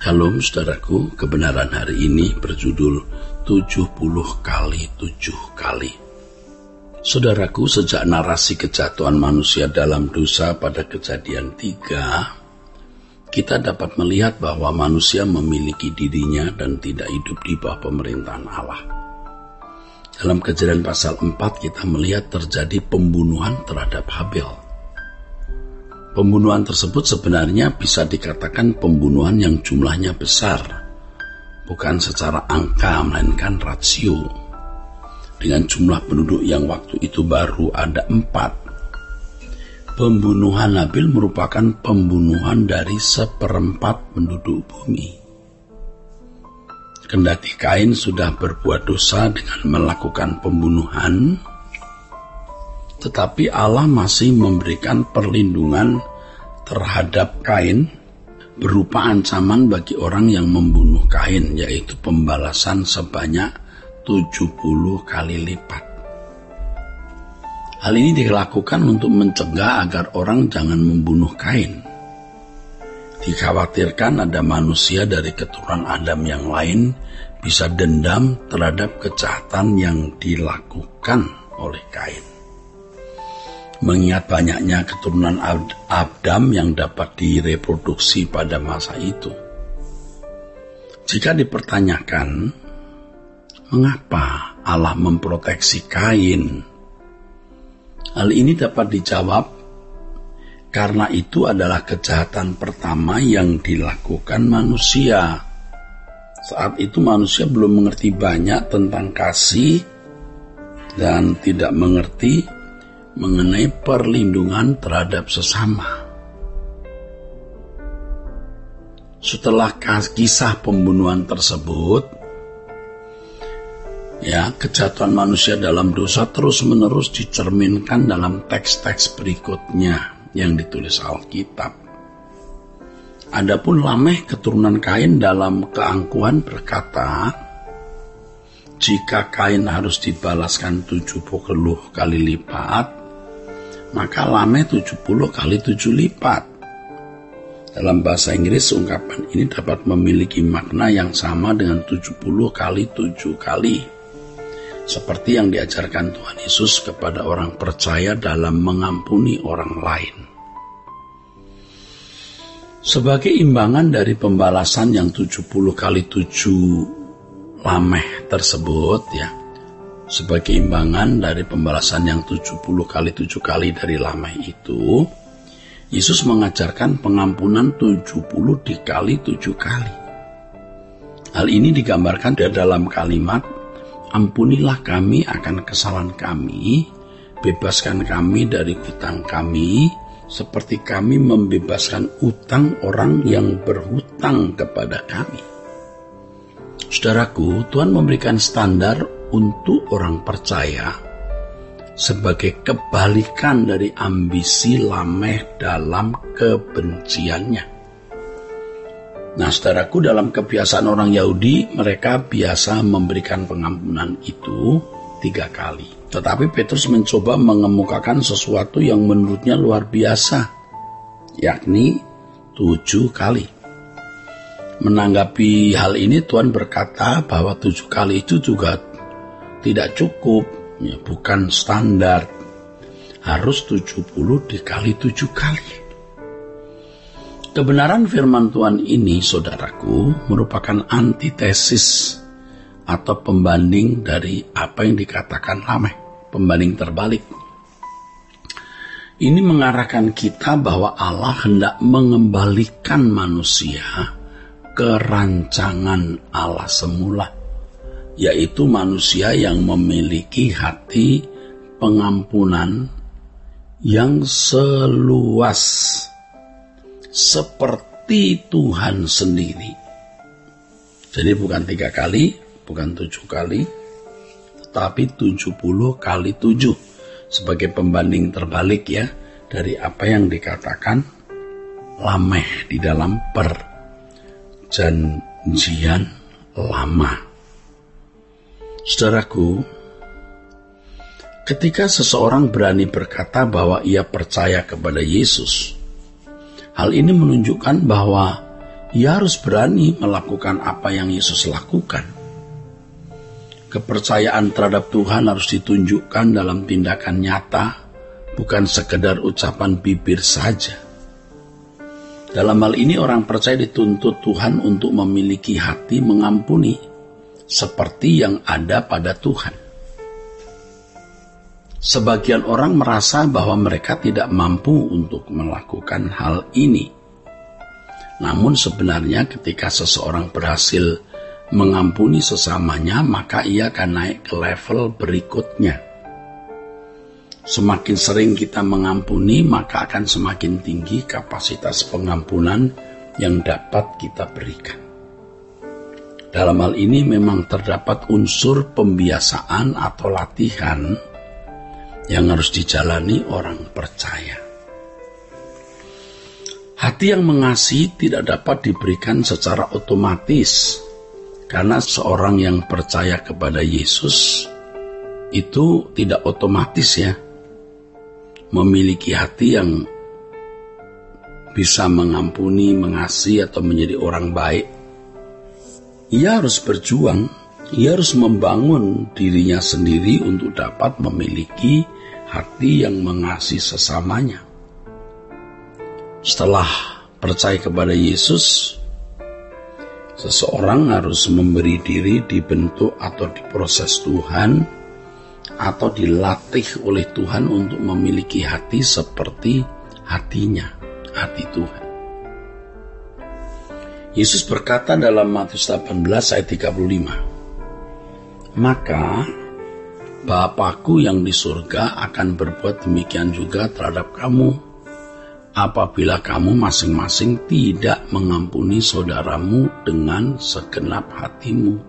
Shalom saudaraku, kebenaran hari ini berjudul 70 kali 7 kali. Saudaraku, sejak narasi kejatuhan manusia dalam dosa pada Kejadian 3, kita dapat melihat bahwa manusia memiliki dirinya dan tidak hidup di bawah pemerintahan Allah. Dalam Kejadian pasal 4 kita melihat terjadi pembunuhan terhadap Habel. Pembunuhan tersebut sebenarnya bisa dikatakan pembunuhan yang jumlahnya besar, bukan secara angka melainkan rasio. Dengan jumlah penduduk yang waktu itu baru ada 4, pembunuhan Habel merupakan pembunuhan dari 1/4 penduduk bumi. Kendati Kain sudah berbuat dosa dengan melakukan pembunuhan, tetapi Allah masih memberikan perlindungan terhadap Kain berupa ancaman bagi orang yang membunuh Kain, yaitu pembalasan sebanyak 70 kali lipat. Hal ini dilakukan untuk mencegah agar orang jangan membunuh Kain. Dikhawatirkan ada manusia dari keturunan Adam yang lain bisa dendam terhadap kejahatan yang dilakukan oleh Kain. Mengingat banyaknya keturunan Adam yang dapat direproduksi pada masa itu. Jika dipertanyakan, mengapa Allah memproteksi Kain? Hal ini dapat dijawab karena itu adalah kejahatan pertama yang dilakukan manusia. Saat itu manusia belum mengerti banyak tentang kasih dan tidak mengerti mengenai perlindungan terhadap sesama. Setelah kisah pembunuhan tersebut, kejatuhan manusia dalam dosa terus-menerus dicerminkan dalam teks-teks berikutnya yang ditulis Alkitab. Adapun Lameh keturunan Kain dalam keangkuhan berkata, jika Kain harus dibalaskan 70 kali lipat, maka Lameh 70 kali 7 lipat. Dalam bahasa Inggris, ungkapan ini dapat memiliki makna yang sama dengan 70 kali 7 kali. Seperti yang diajarkan Tuhan Yesus kepada orang percaya dalam mengampuni orang lain. Sebagai imbangan dari pembalasan yang 70 kali 7 Lameh tersebut, sebagai imbangan dari pembalasan yang 70 kali 7 kali dari Lameh itu, Yesus mengajarkan pengampunan 70 dikali 7 kali. Hal ini digambarkan di dalam kalimat, ampunilah kami akan kesalahan kami, bebaskan kami dari hutang kami, seperti kami membebaskan utang orang yang berhutang kepada kami. Saudaraku, Tuhan memberikan standar untuk orang percaya sebagai kebalikan dari ambisi Lameh dalam kebenciannya. Nah, saudaraku, dalam kebiasaan orang Yahudi, mereka biasa memberikan pengampunan itu 3 kali. Tetapi Petrus mencoba mengemukakan sesuatu yang menurutnya luar biasa, yakni 7 kali. Menanggapi hal ini, Tuhan berkata bahwa 7 kali itu juga tidak cukup, bukan standar. Harus 70 dikali 7 kali. Kebenaran firman Tuhan ini, saudaraku, merupakan antitesis atau pembanding dari apa yang dikatakan Lameh, pembanding terbalik. Ini mengarahkan kita bahwa Allah hendak mengembalikan manusia ke rancangan Allah semula, yaitu manusia yang memiliki hati pengampunan yang seluas seperti Tuhan sendiri. Jadi bukan 3 kali, bukan 7 kali, tetapi 70 kali 7 sebagai pembanding terbalik dari apa yang dikatakan Lameh di dalam perjanjian lama. Saudaraku, ketika seseorang berani berkata bahwa ia percaya kepada Yesus, hal ini menunjukkan bahwa ia harus berani melakukan apa yang Yesus lakukan. Kepercayaan terhadap Tuhan harus ditunjukkan dalam tindakan nyata, bukan sekedar ucapan bibir saja. Dalam hal ini orang percaya dituntut Tuhan untuk memiliki hati mengampuni, seperti yang ada pada Tuhan. Sebagian orang merasa bahwa mereka tidak mampu untuk melakukan hal ini. Namun sebenarnya ketika seseorang berhasil mengampuni sesamanya, maka ia akan naik ke level berikutnya. Semakin sering kita mengampuni, maka akan semakin tinggi kapasitas pengampunan yang dapat kita berikan. Dalam hal ini memang terdapat unsur pembiasaan atau latihan yang harus dijalani orang percaya. Hati yang mengasihi tidak dapat diberikan secara otomatis, karena seorang yang percaya kepada Yesus itu tidak otomatis memiliki hati yang bisa mengampuni, mengasihi atau menjadi orang baik. Ia harus berjuang, ia harus membangun dirinya sendiri untuk dapat memiliki hati yang mengasihi sesamanya. Setelah percaya kepada Yesus, seseorang harus memberi diri dibentuk atau diproses Tuhan, atau dilatih oleh Tuhan untuk memiliki hati seperti hatinya, hati Tuhan. Yesus berkata dalam Matius 18 ayat 35, "Maka Bapa-Ku yang di surga akan berbuat demikian juga terhadap kamu, apabila kamu masing-masing tidak mengampuni saudaramu dengan segenap hatimu."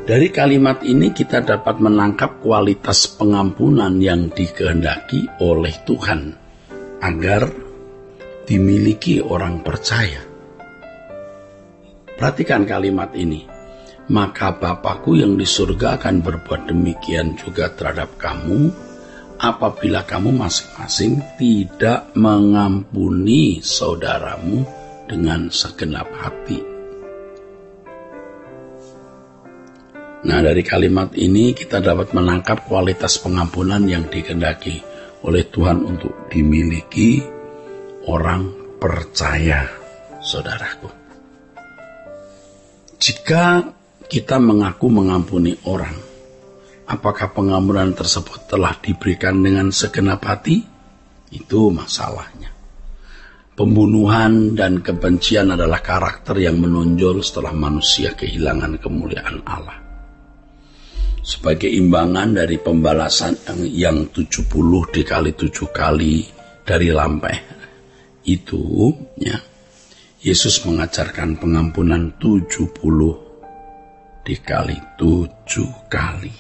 Dari kalimat ini kita dapat menangkap kualitas pengampunan yang dikehendaki oleh Tuhan agar dimiliki orang percaya. Perhatikan kalimat ini. "Maka Bapa-Ku yang di surga akan berbuat demikian juga terhadap kamu, apabila kamu masing-masing tidak mengampuni saudaramu dengan segenap hati." Nah, dari kalimat ini kita dapat menangkap kualitas pengampunan yang dikehendaki oleh Tuhan untuk dimiliki orang percaya, saudaraku. Jika kita mengaku mengampuni orang, apakah pengampunan tersebut telah diberikan dengan segenap hati? Itu masalahnya. Pembunuhan dan kebencian adalah karakter yang menonjol setelah manusia kehilangan kemuliaan Allah. Sebagai imbangan dari pembalasan yang 70 dikali 7 kali dari lampeh itu, Yesus mengajarkan pengampunan 70 dikali 7 kali.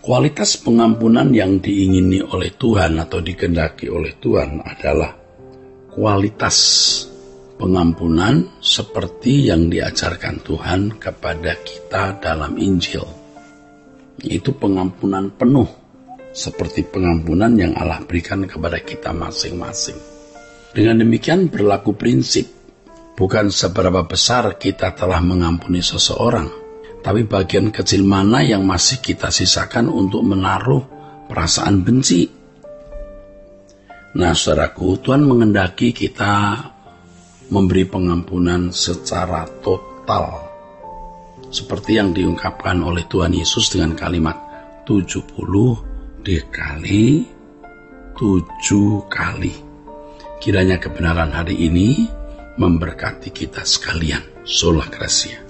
Kualitas pengampunan yang diingini oleh Tuhan atau dikehendaki oleh Tuhan adalah kualitas pengampunan seperti yang diajarkan Tuhan kepada kita dalam Injil, yaitu pengampunan penuh seperti pengampunan yang Allah berikan kepada kita masing-masing. Dengan demikian berlaku prinsip, bukan seberapa besar kita telah mengampuni seseorang, tapi bagian kecil mana yang masih kita sisakan untuk menaruh perasaan benci. Nah, saudaraku, Tuhan menghendaki kita memberi pengampunan secara total, seperti yang diungkapkan oleh Tuhan Yesus dengan kalimat 70 dikali 7 kali. Kiranya kebenaran hari ini memberkati kita sekalian. Sola Gracia.